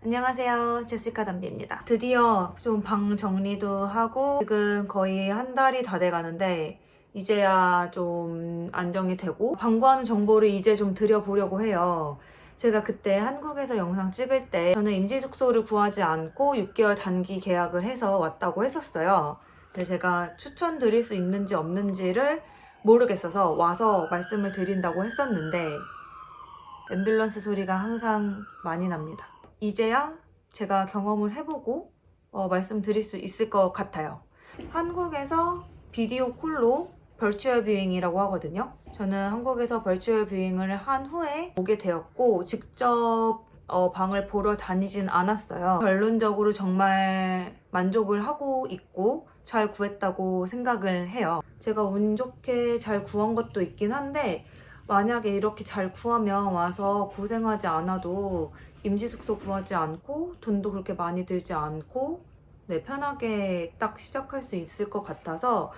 안녕하세요, 제시카 담비입니다. 드디어 좀 방 정리도 하고 지금 거의 한 달이 다 돼가는데 이제야 좀 안정이 되고 방 구하는 정보를 이제 좀 드려보려고 해요. 제가 그때 한국에서 영상 찍을 때 저는 임시 숙소를 구하지 않고 6개월 단기 계약을 해서 왔다고 했었어요. 근데 제가 추천드릴 수 있는지 없는지를 모르겠어서 와서 말씀을 드린다고 했었는데 앰뷸런스 소리가 항상 많이 납니다. 이제야 제가 경험을 해보고 말씀드릴 수 있을 것 같아요. 한국에서 비디오 콜로 벌추얼 뷰잉이라고 하거든요. 저는 한국에서 벌추얼 뷰잉을 한 후에 오게 되었고 직접 방을 보러 다니진 않았어요. 결론적으로 정말 만족을 하고 있고 잘 구했다고 생각을 해요. 제가 운 좋게 잘 구한 것도 있긴 한데 만약에 이렇게 잘 구하면 와서 고생하지 않아도 임시숙소 구하지 않고 돈도 그렇게 많이 들지 않고 편하게 딱 시작할 수 있을 것 같아서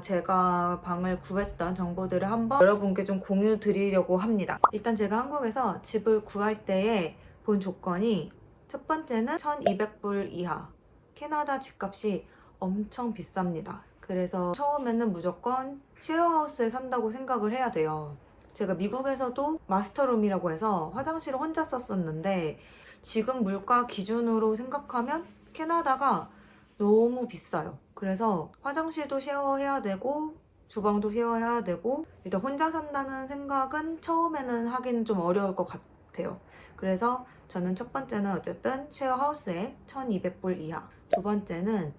제가 방을 구했던 정보들을 한번 여러분께 좀 공유 드리려고 합니다. 일단 제가 한국에서 집을 구할 때에 본 조건이 첫 번째는 1200불 이하. 캐나다 집값이 엄청 비쌉니다. 그래서 처음에는 무조건 쉐어하우스에 산다고 생각을 해야 돼요. 제가 미국에서도 마스터룸이라고 해서 화장실을 혼자 썼었는데 지금 물가 기준으로 생각하면 캐나다가 너무 비싸요. 그래서 화장실도 쉐어해야 되고 주방도 쉐어해야 되고 일단 혼자 산다는 생각은 처음에는 하긴 좀 어려울 것 같아요. 그래서 저는 첫 번째는 어쨌든 쉐어하우스에 1200불 이하. 두 번째는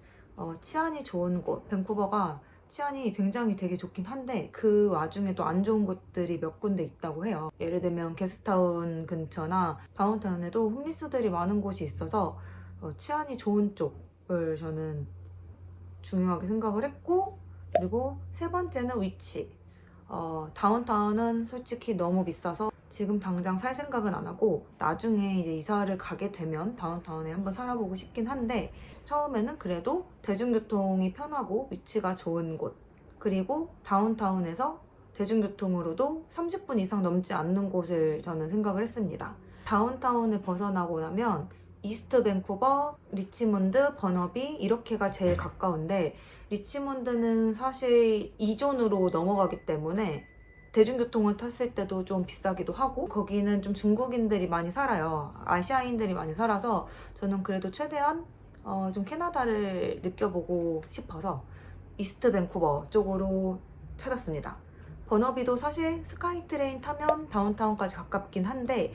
치안이 좋은 곳. 밴쿠버가 치안이 굉장히 되게 좋긴 한데 그 와중에도 안 좋은 곳들이 몇 군데 있다고 해요. 예를 들면 게스트타운 근처나 다운타운에도 홈리스들이 많은 곳이 있어서 치안이 좋은 쪽을 저는 중요하게 생각을 했고, 그리고 세 번째는 위치. 다운타운은 솔직히 너무 비싸서 지금 당장 살 생각은 안 하고 나중에 이제 이사를 가게 되면 다운타운에 한번 살아보고 싶긴 한데 처음에는 그래도 대중교통이 편하고 위치가 좋은 곳, 그리고 다운타운에서 대중교통으로도 30분 이상 넘지 않는 곳을 저는 생각을 했습니다. 다운타운을 벗어나고 나면 이스트 밴쿠버, 리치몬드, 버너비 이렇게가 제일 가까운데 리치몬드는 사실 2존으로 넘어가기 때문에 대중교통을 탔을 때도 좀 비싸기도 하고 거기는 좀 중국인들이 많이 살아요. 아시아인들이 많이 살아서 저는 그래도 최대한 좀 캐나다를 느껴보고 싶어서 이스트 밴쿠버 쪽으로 찾았습니다. 버너비도 사실 스카이트레인 타면 다운타운까지 가깝긴 한데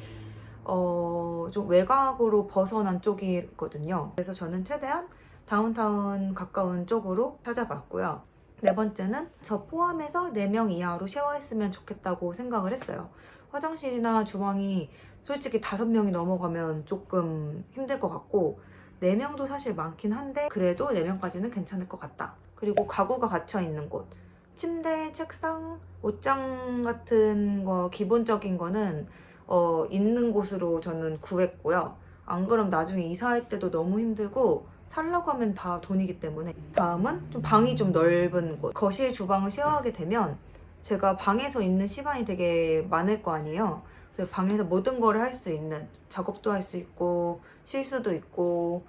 좀 외곽으로 벗어난 쪽이거든요. 그래서 저는 최대한 다운타운 가까운 쪽으로 찾아봤고요. 네 번째는 저 포함해서 4명 이하로 쉐어했으면 좋겠다고 생각을 했어요. 화장실이나 주방이 솔직히 5명이 넘어가면 조금 힘들 것 같고 4명도 사실 많긴 한데 그래도 4명까지는 괜찮을 것 같다. 그리고 가구가 갇혀 있는 곳. 침대, 책상, 옷장 같은 거 기본적인 거는 있는 곳으로 저는 구했고요. 안 그럼 나중에 이사할 때도 너무 힘들고 살려고 하면 다 돈이기 때문에. 다음은 좀 방이 좀 넓은 곳. 거실, 주방을 쉐어하게 되면 제가 방에서 있는 시간이 되게 많을 거 아니에요. 그래서 방에서 모든 거를 할 수 있는, 작업도 할 수 있고 쉴 수도 있고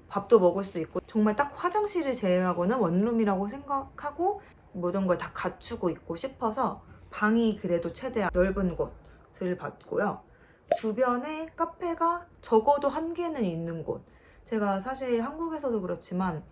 밥도 먹을 수 있고 정말 딱 화장실을 제외하고는 원룸이라고 생각하고 모든 걸 다 갖추고 있고 싶어서 방이 그래도 최대한 넓은 곳을 봤고요. 주변에 카페가 적어도 1개는 있는 곳. 제가 사실 한국에서도 그렇지만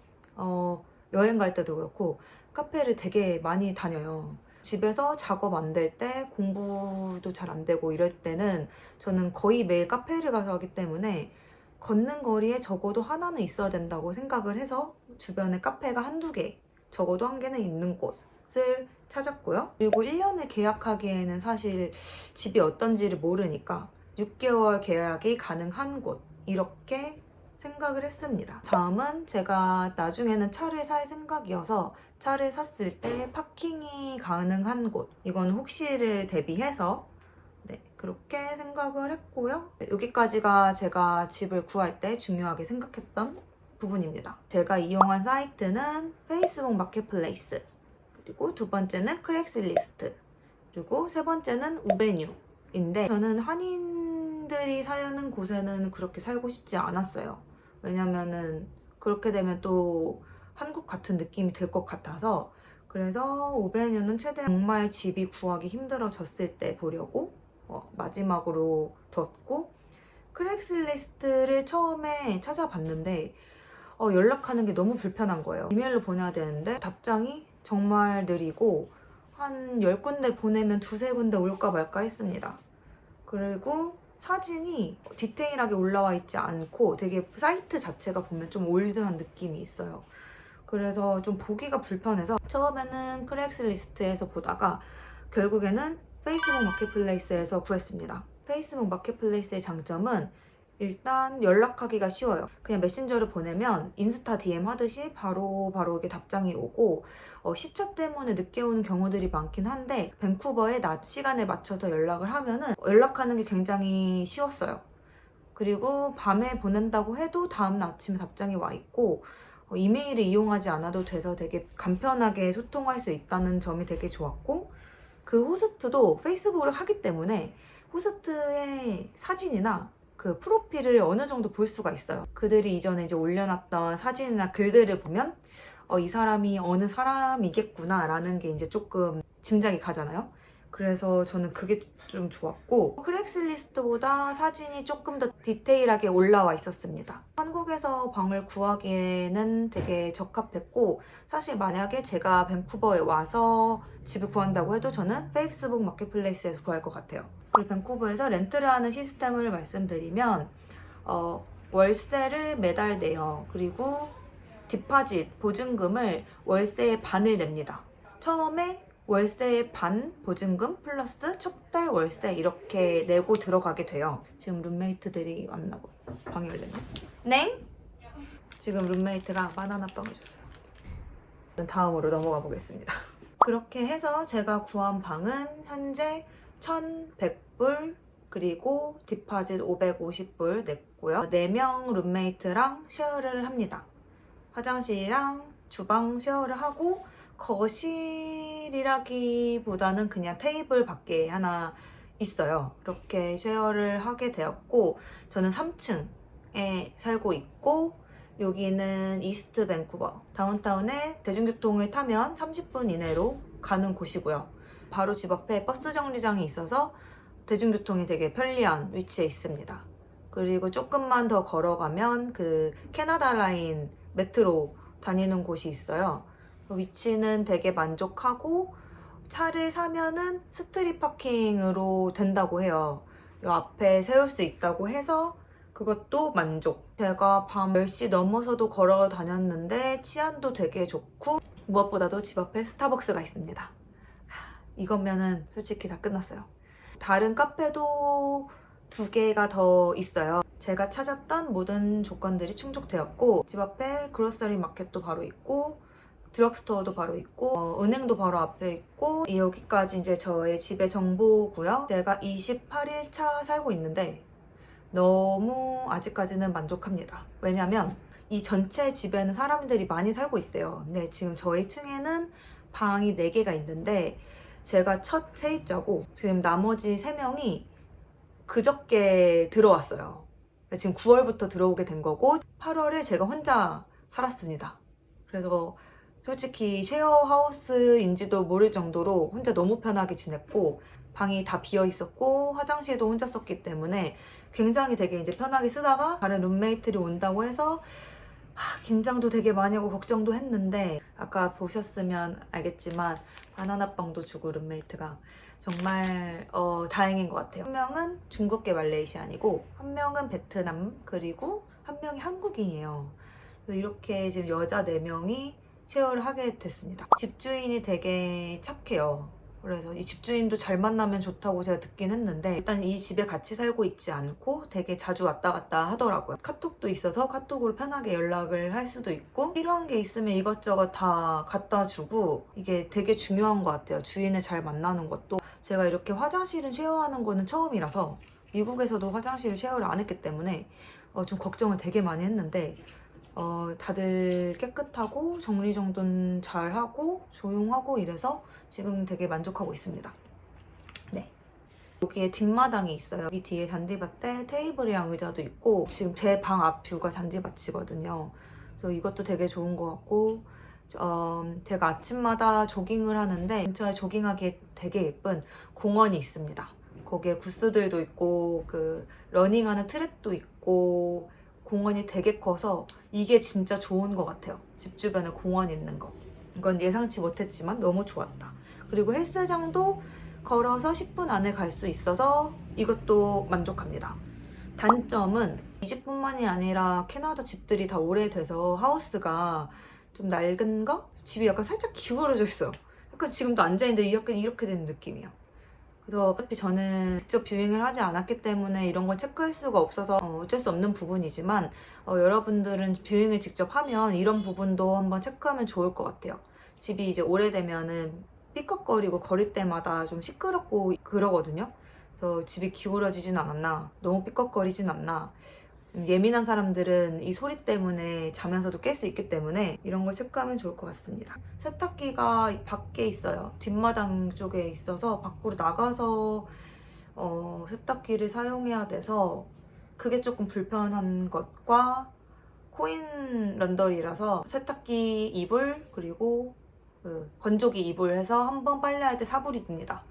여행 갈 때도 그렇고 카페를 되게 많이 다녀요. 집에서 작업 안 될 때, 공부도 잘 안 되고 이럴 때는 저는 거의 매일 카페를 가서 하기 때문에 걷는 거리에 적어도 하나는 있어야 된다고 생각을 해서 주변에 카페가 1~2개, 적어도 1개는 있는 곳을 찾았고요. 그리고 1년을 계약하기에는 사실 집이 어떤지를 모르니까 6개월 계약이 가능한 곳, 이렇게 생각을 했습니다. 다음은 제가 나중에는 차를 살 생각이어서 차를 샀을 때 파킹이 가능한 곳, 이건 혹시를 대비해서 그렇게 생각을 했고요. 여기까지가 제가 집을 구할 때 중요하게 생각했던 부분입니다. 제가 이용한 사이트는 페이스북 마켓플레이스, 그리고 두 번째는 크랙슬리스트, 그리고 세 번째는 우베뉴인데 저는 한인 외국인들이 사는 곳에는 그렇게 살고 싶지 않았어요. 왜냐면은 그렇게 되면 또 한국 같은 느낌이 들 것 같아서. 그래서 우베뉴는 최대한 정말 집이 구하기 힘들어졌을 때 보려고 마지막으로 뒀고, 크랙슬리스트를 처음에 찾아봤는데 연락하는 게 너무 불편한 거예요. 이메일로 보내야 되는데 답장이 정말 느리고 한 10군데 보내면 두세 군데 올까 말까 했습니다. 그리고 사진이 디테일하게 올라와 있지 않고 되게 사이트 자체가 보면 좀 올드한 느낌이 있어요. 그래서 좀 보기가 불편해서 처음에는 크랙슬리스트에서 보다가 결국에는 페이스북 마켓플레이스에서 구했습니다. 페이스북 마켓플레이스의 장점은 일단 연락하기가 쉬워요. 그냥 메신저를 보내면 인스타 DM 하듯이 바로 이게 답장이 오고, 시차 때문에 늦게 오는 경우들이 많긴 한데 밴쿠버의 낮 시간에 맞춰서 연락을 하면은 연락하는 게 굉장히 쉬웠어요. 그리고 밤에 보낸다고 해도 다음날 아침에 답장이 와 있고, 이메일을 이용하지 않아도 돼서 되게 간편하게 소통할 수 있다는 점이 되게 좋았고, 그 호스트도 페이스북을 하기 때문에 호스트의 사진이나 그 프로필을 어느 정도 볼 수가 있어요. 그들이 이전에 이제 올려놨던 사진이나 글들을 보면 이 사람이 어느 사람이겠구나 라는 게 이제 조금 짐작이 가잖아요. 그래서 저는 그게 좀 좋았고, 크랙슬리스트보다 사진이 조금 더 디테일하게 올라와 있었습니다. 한국에서 방을 구하기에는 되게 적합했고, 사실 만약에 제가 밴쿠버에 와서 집을 구한다고 해도 저는 페이스북 마켓플레이스에서 구할 것 같아요. 그리고 밴쿠버에서 렌트를 하는 시스템을 말씀드리면 월세를 매달 내요. 그리고 디파짓, 보증금을 월세의 반을 냅니다. 처음에 월세의 반 보증금 플러스 첫 달 월세 이렇게 내고 들어가게 돼요. 지금 룸메이트들이 왔나 봐요. 방이 열렸네. 네? 지금 룸메이트가 바나나빵을 줬어요. 다음으로 넘어가 보겠습니다. 그렇게 해서 제가 구한 방은 현재 1,100불 그리고 디파짓 550불 냈고요. 4명 룸메이트랑 쉐어를 합니다. 화장실이랑 주방 쉐어를 하고, 거실이라기보다는 그냥 테이블 밖에 하나 있어요. 이렇게 쉐어를 하게 되었고, 저는 3층에 살고 있고, 여기는 이스트 밴쿠버 다운타운에 대중교통을 타면 30분 이내로 가는 곳이고요. 바로 집 앞에 버스 정류장이 있어서 대중교통이 되게 편리한 위치에 있습니다. 그리고 조금만 더 걸어가면 그 캐나다 라인 메트로 다니는 곳이 있어요. 위치는 되게 만족하고, 차를 사면은 스트릿 파킹으로 된다고 해요. 이 앞에 세울 수 있다고 해서 그것도 만족. 제가 밤 10시 넘어서도 걸어 다녔는데 치안도 되게 좋고, 무엇보다도 집 앞에 스타벅스가 있습니다. 이거면은 솔직히 다 끝났어요. 다른 카페도 2개가 더 있어요. 제가 찾았던 모든 조건들이 충족되었고, 집 앞에 그로서리 마켓도 바로 있고, 드럭스토어도 바로 있고, 은행도 바로 앞에 있고, 여기까지 이제 저의 집의 정보고요. 제가 28일차 살고 있는데 너무 아직까지는 만족합니다. 왜냐면 이 전체 집에는 사람들이 많이 살고 있대요. 근데 지금 저희 층에는 방이 4개가 있는데 제가 첫 세입자고, 지금 나머지 3명이 그저께 들어왔어요. 지금 9월부터 들어오게 된 거고, 8월에 제가 혼자 살았습니다. 그래서 솔직히 쉐어하우스인지도 모를 정도로 혼자 너무 편하게 지냈고, 방이 다 비어 있었고 화장실도 혼자 썼기 때문에 굉장히 되게 이제 편하게 쓰다가, 다른 룸메이트들이 온다고 해서 긴장도 되게 많이 하고 걱정도 했는데, 아까 보셨으면 알겠지만 바나나빵도 주고 룸메이트가 정말 다행인 것 같아요. 한 명은 중국계 말레이시안이고, 한 명은 베트남, 그리고 한 명이 한국인이에요. 그래서 이렇게 지금 여자 4명이 쉐어를 하게 됐습니다. 집주인이 되게 착해요. 그래서 이 집주인도 잘 만나면 좋다고 제가 듣긴 했는데, 일단 이 집에 같이 살고 있지 않고 되게 자주 왔다 갔다 하더라고요. 카톡도 있어서 카톡으로 편하게 연락을 할 수도 있고, 필요한 게 있으면 이것저것 다 갖다 주고, 이게 되게 중요한 것 같아요. 주인을 잘 만나는 것도. 제가 이렇게 화장실을 쉐어하는 거는 처음이라서, 미국에서도 화장실을 쉐어를 안 했기 때문에 좀 걱정을 되게 많이 했는데, 다들 깨끗하고 정리정돈 잘하고 조용하고 이래서 지금 되게 만족하고 있습니다. 네. 여기에 뒷마당이 있어요. 여기 뒤에 잔디밭에 테이블이랑 의자도 있고 지금 제 방 앞 뷰가 잔디밭이거든요. 그래서 이것도 되게 좋은 것 같고 제가 아침마다 조깅을 하는데 근처에 조깅하기에 되게 예쁜 공원이 있습니다. 거기에 구스들도 있고 그 러닝하는 트랙도 있고 공원이 되게 커서 이게 진짜 좋은 것 같아요. 집 주변에 공원 있는 거. 이건 예상치 못했지만 너무 좋았다. 그리고 헬스장도 걸어서 10분 안에 갈 수 있어서 이것도 만족합니다. 단점은 이 집뿐만이 아니라 캐나다 집들이 다 오래돼서 하우스가 좀 낡은 거? 집이 약간 살짝 기울어져 있어요. 약간 지금도 앉아있는데 약간 이렇게 된 느낌이야. 그래서 어차피 저는 직접 뷰잉을 하지 않았기 때문에 이런 걸 체크할 수가 없어서 어쩔 수 없는 부분이지만 여러분들은 뷰잉을 직접 하면 이런 부분도 한번 체크하면 좋을 것 같아요. 집이 이제 오래되면은 삐걱거리고 거릴 때마다 좀 시끄럽고 그러거든요. 그래서 집이 기울어지진 않았나, 너무 삐걱거리진 않나. 예민한 사람들은 이 소리 때문에 자면서도 깰 수 있기 때문에 이런 걸 체크하면 좋을 것 같습니다. 세탁기가 밖에 있어요. 뒷마당 쪽에 있어서 밖으로 나가서 세탁기를 사용해야 돼서 그게 조금 불편한 것과 코인 런더리라서 세탁기 이불 그리고 그 건조기 이불 해서 한 번 빨래할 때 사불이 듭니다.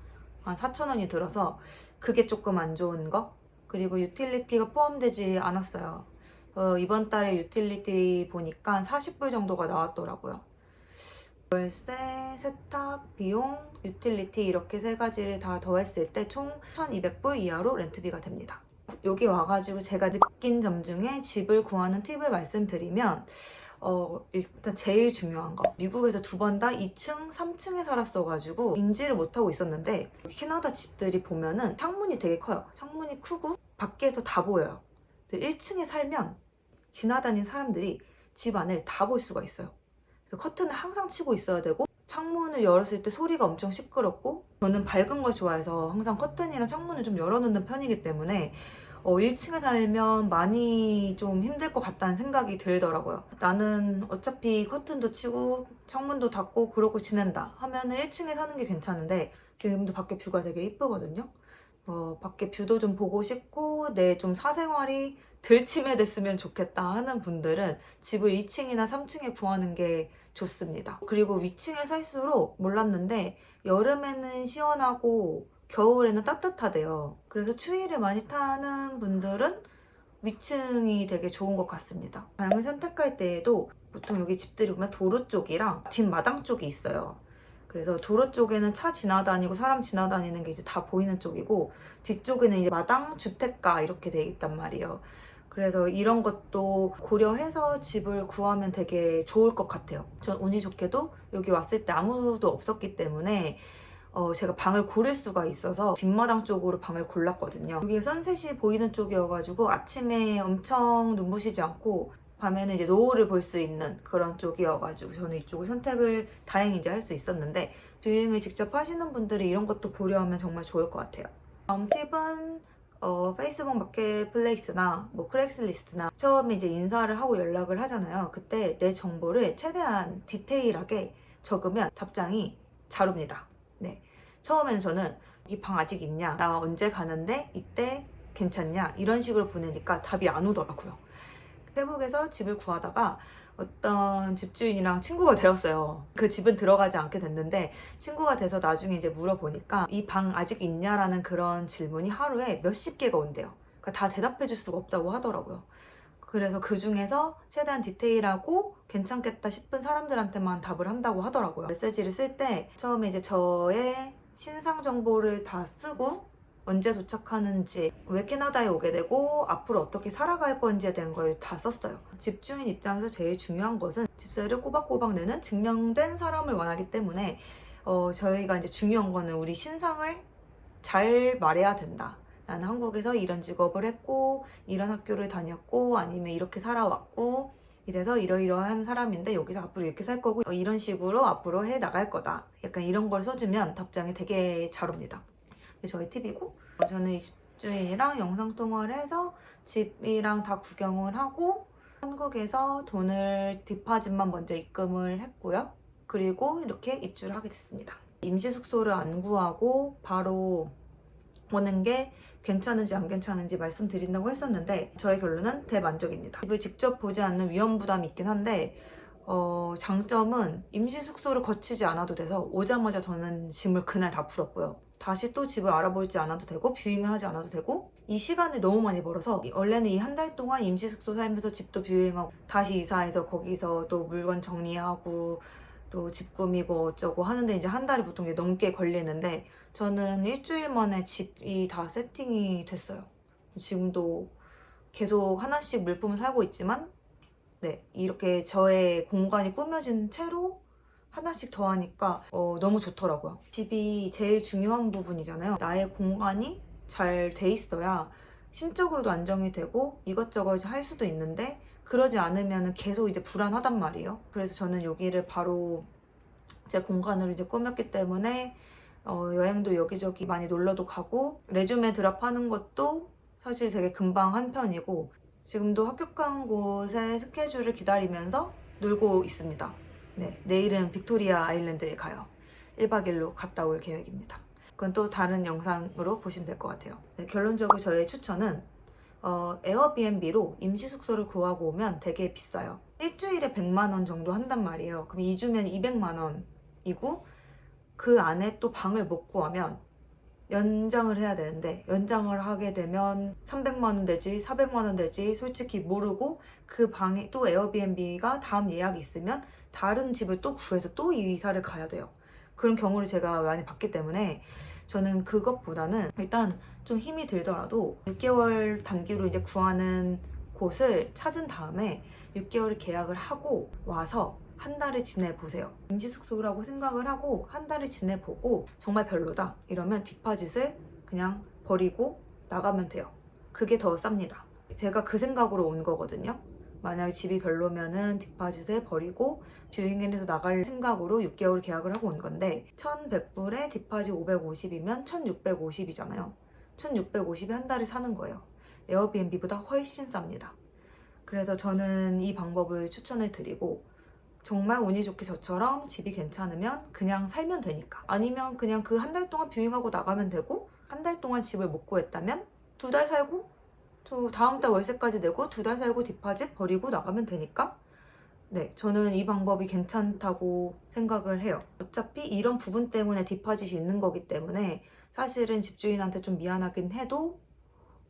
한 4,000원이 들어서 그게 조금 안 좋은 거. 그리고 유틸리티가 포함되지 않았어요. 이번 달에 유틸리티 보니까 한 40불 정도가 나왔더라고요. 월세, 세탁, 비용, 유틸리티 이렇게 세 가지를 다 더했을 때 총 1,200불 이하로 렌트비가 됩니다. 여기 와가지고 제가 느낀 점 중에 집을 구하는 팁을 말씀드리면 일단 제일 중요한 거 미국에서 2번 다 2층, 3층에 살았어가지고 인지를 못하고 있었는데 캐나다 집들이 보면은 창문이 되게 커요. 창문이 크고 밖에서 다 보여요. 1층에 살면 지나다니는 사람들이 집 안을 다 볼 수가 있어요. 그래서 커튼을 항상 치고 있어야 되고 창문을 열었을 때 소리가 엄청 시끄럽고 저는 밝은 걸 좋아해서 항상 커튼이랑 창문을 좀 열어놓는 편이기 때문에 1층에 살면 많이 좀 힘들 것 같다는 생각이 들더라고요. 나는 어차피 커튼도 치고 창문도 닫고 그러고 지낸다 하면은 1층에 사는 게 괜찮은데 지금도 밖에 뷰가 되게 이쁘거든요. 밖에 뷰도 좀 보고 싶고 내 좀 사생활이 덜 침해됐으면 좋겠다 하는 분들은 집을 2층이나 3층에 구하는 게 좋습니다. 그리고 위층에 살수록 몰랐는데 여름에는 시원하고 겨울에는 따뜻하대요. 그래서 추위를 많이 타는 분들은 위층이 되게 좋은 것 같습니다. 방을 선택할 때에도 보통 여기 집들이 보면 도로 쪽이랑 뒷마당 쪽이 있어요. 그래서 도로 쪽에는 차 지나다니고 사람 지나다니는 게 이제 다 보이는 쪽이고 뒤쪽에는 이제 마당, 주택가 이렇게 돼 있단 말이에요. 그래서 이런 것도 고려해서 집을 구하면 되게 좋을 것 같아요. 전 운이 좋게도 여기 왔을 때 아무도 없었기 때문에 제가 방을 고를 수가 있어서 뒷마당 쪽으로 방을 골랐거든요. 여기 선셋이 보이는 쪽이어가지고 아침에 엄청 눈부시지 않고 밤에는 이제 노을을 볼 수 있는 그런 쪽이어가지고 저는 이쪽을 선택을 다행히 이제 할 수 있었는데 뷰잉을 직접 하시는 분들이 이런 것도 고려하면 정말 좋을 것 같아요. 다음 팁은 페이스북 마켓플레이스나 뭐 크랙슬리스트나 처음에 이제 인사를 하고 연락을 하잖아요. 그때 내 정보를 최대한 디테일하게 적으면 답장이 잘 옵니다. 네. 처음에는 저는 이 방 아직 있냐? 나 언제 가는데 이때 괜찮냐? 이런 식으로 보내니까 답이 안 오더라고요. 페북에서 집을 구하다가 어떤 집주인이랑 친구가 되었어요. 그 집은 들어가지 않게 됐는데 친구가 돼서 나중에 이제 물어보니까 이 방 아직 있냐라는 그런 질문이 하루에 몇십 개가 온대요. 그러니까 다 대답해 줄 수가 없다고 하더라고요. 그래서 그 중에서 최대한 디테일하고 괜찮겠다 싶은 사람들한테만 답을 한다고 하더라고요. 메시지를 쓸 때 처음에 이제 저의 신상 정보를 다 쓰고 언제 도착하는지, 왜 캐나다에 오게 되고 앞으로 어떻게 살아갈 건지에 대한 걸 다 썼어요. 집주인 입장에서 제일 중요한 것은 집세를 꼬박꼬박 내는 증명된 사람을 원하기 때문에 저희가 이제 중요한 거는 우리 신상을 잘 말해야 된다. 나는 한국에서 이런 직업을 했고 이런 학교를 다녔고 아니면 이렇게 살아왔고 이래서 이러이러한 사람인데 여기서 앞으로 이렇게 살 거고 이런 식으로 앞으로 해 나갈 거다. 약간 이런 걸 써주면 답장이 되게 잘 옵니다. 저희 팁이고 저는 이 집주인이랑 영상통화를 해서 집이랑 다 구경을 하고 한국에서 돈을 디파짓만 먼저 입금을 했고요. 그리고 이렇게 입주를 하게 됐습니다. 임시 숙소를 안 구하고 바로 오는 게 괜찮은지 안 괜찮은지 말씀드린다고 했었는데 저의 결론은 대만족입니다. 집을 직접 보지 않는 위험 부담이 있긴 한데 장점은 임시 숙소를 거치지 않아도 돼서 오자마자 저는 짐을 그날 다 풀었고요. 다시 또 집을 알아보지 않아도 되고 뷰잉을 하지 않아도 되고 이 시간을 너무 많이 벌어서 원래는 이 한 달 동안 임시 숙소 살면서 집도 뷰잉하고 다시 이사해서 거기서 또 물건 정리하고 또 집 꾸미고 어쩌고 하는데 이제 한 달이 보통 넘게 걸리는데 저는 일주일 만에 집이 다 세팅이 됐어요. 지금도 계속 하나씩 물품을 사고 있지만 네, 이렇게 저의 공간이 꾸며진 채로 하나씩 더 하니까 너무 좋더라고요. 집이 제일 중요한 부분이잖아요. 나의 공간이 잘 돼 있어야 심적으로도 안정이 되고 이것저것 할 수도 있는데 그러지 않으면 계속 이제 불안하단 말이에요. 그래서 저는 여기를 바로 제 공간으로 이제 꾸몄기 때문에 여행도 여기저기 많이 놀러도 가고 레주메 드랍하는 것도 사실 되게 금방 한 편이고 지금도 합격한 곳의 스케줄을 기다리면서 놀고 있습니다. 네, 내일은 빅토리아 아일랜드에 가요. 1박 2일로 갔다 올 계획입니다. 그건 또 다른 영상으로 보시면 될 것 같아요. 네, 결론적으로 저의 추천은 에어비앤비로 임시 숙소를 구하고 오면 되게 비싸요. 일주일에 100만 원 정도 한단 말이에요. 그럼 2주면 200만 원이고 그 안에 또 방을 못 구하면 연장을 해야 되는데 연장을 하게 되면 300만 원 되지 400만 원 되지 솔직히 모르고 그 방에 또 에어비앤비가 다음 예약이 있으면 다른 집을 또 구해서 또 이사를 가야 돼요. 그런 경우를 제가 많이 봤기 때문에 저는 그것보다는 일단 좀 힘이 들더라도 6개월 단기로 이제 구하는 곳을 찾은 다음에 6개월을 계약을 하고 와서 한 달을 지내보세요. 임시 숙소라고 생각을 하고 한 달을 지내보고 정말 별로다 이러면 디파짓을 그냥 버리고 나가면 돼요. 그게 더 쌉니다. 제가 그 생각으로 온 거거든요. 만약에 집이 별로면은 디파짓을 버리고 뷰잉을 해서 나갈 생각으로 6개월 계약을 하고 온 건데 1100불에 디파짓 550이면 1650이잖아요. 1650에 한 달을 사는 거예요. 에어비앤비보다 훨씬 쌉니다. 그래서 저는 이 방법을 추천을 드리고 정말 운이 좋게 저처럼 집이 괜찮으면 그냥 살면 되니까 아니면 그냥 그 한 달 동안 뷰잉하고 나가면 되고 한 달 동안 집을 못 구했다면 2달 살고 또 다음 달 월세까지 내고 2달 살고 디파짓 버리고 나가면 되니까 네, 저는 이 방법이 괜찮다고 생각을 해요. 어차피 이런 부분 때문에 디파짓이 있는 거기 때문에 사실은 집주인한테 좀 미안하긴 해도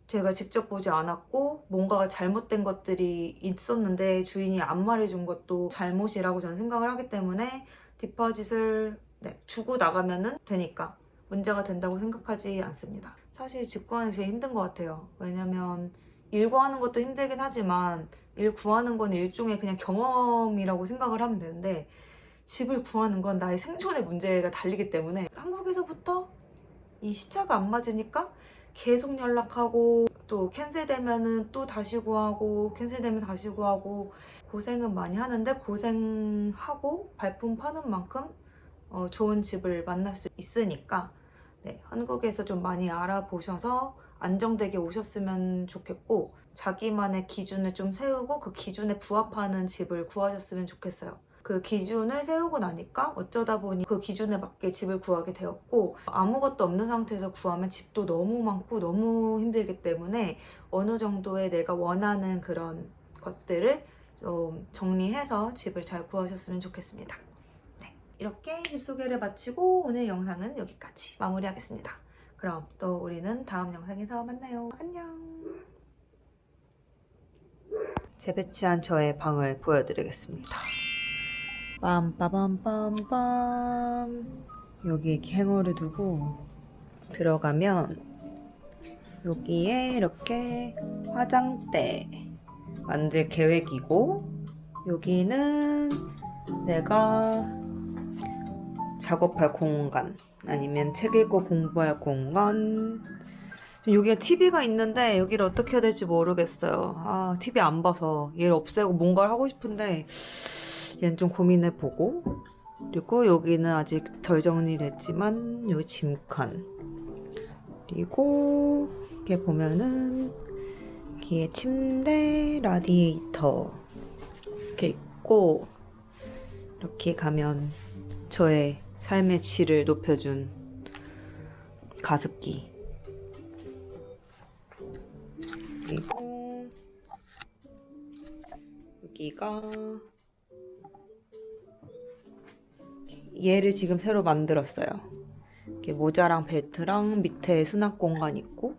제가 직접 보지 않았고 뭔가가 잘못된 것들이 있었는데 주인이 안 말해준 것도 잘못이라고 저는 생각을 하기 때문에 디파짓을 주고 나가면 되니까 문제가 된다고 생각하지 않습니다. 사실 집 구하는 게 제일 힘든 것 같아요. 왜냐면 일 구하는 것도 힘들긴 하지만 일 구하는 건 일종의 그냥 경험이라고 생각을 하면 되는데 집을 구하는 건 나의 생존의 문제가 달리기 때문에 한국에서부터 이 시차가 안 맞으니까 계속 연락하고 또 캔슬되면은 또 다시 구하고 캔슬되면 다시 구하고 고생은 많이 하는데 고생하고 발품 파는 만큼 좋은 집을 만날 수 있으니까 네, 한국에서 좀 많이 알아보셔서 안정되게 오셨으면 좋겠고 자기만의 기준을 좀 세우고 그 기준에 부합하는 집을 구하셨으면 좋겠어요. 그 기준을 세우고 나니까 어쩌다 보니 그 기준에 맞게 집을 구하게 되었고 아무것도 없는 상태에서 구하면 집도 너무 많고 너무 힘들기 때문에 어느 정도의 내가 원하는 그런 것들을 좀 정리해서 집을 잘 구하셨으면 좋겠습니다. 네, 이렇게 집 소개를 마치고 오늘 영상은 여기까지 마무리하겠습니다. 그럼 또 우리는 다음 영상에서 만나요. 안녕. 재배치한 저의 방을 보여드리겠습니다. 빰빠밤빰빰 여기 이렇게 행어를 두고 들어가면 여기에 이렇게 화장대 만들 계획이고 여기는 내가 작업할 공간 아니면 책 읽고 공부할 공간 여기에 TV가 있는데 여기를 어떻게 해야 될지 모르겠어요. TV 안 봐서 얘를 없애고 뭔가를 하고 싶은데 얘는 좀 고민해보고 그리고 여기는 아직 덜 정리됐지만 여기 짐칸 그리고 이렇게 보면은 여기에 침대, 라디에이터 이렇게 있고 이렇게 가면 저의 삶의 질을 높여준 가습기 그리고 여기가 얘를 지금 새로 만들었어요. 이렇게 모자랑 벨트랑 밑에 수납 공간 있고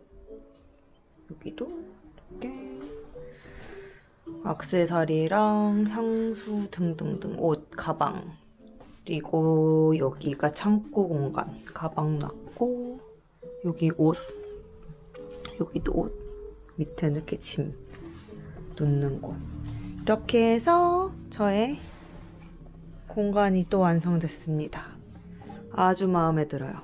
여기도 이렇게 액세서리랑 향수 등등등 옷, 가방 그리고 여기가 창고 공간 가방 놨고 여기 옷 여기도 옷 밑에는 이렇게 짐 놓는 곳 이렇게 해서 저의 공간이 또 완성됐습니다. 아주 마음에 들어요.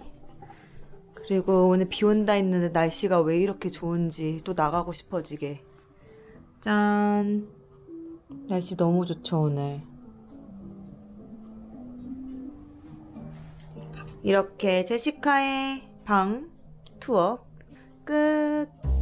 그리고 오늘 비 온다 했는데 날씨가 왜 이렇게 좋은지 또 나가고 싶어지게. 짠! 날씨 너무 좋죠, 오늘. 이렇게 제시카의 방 투어 끝!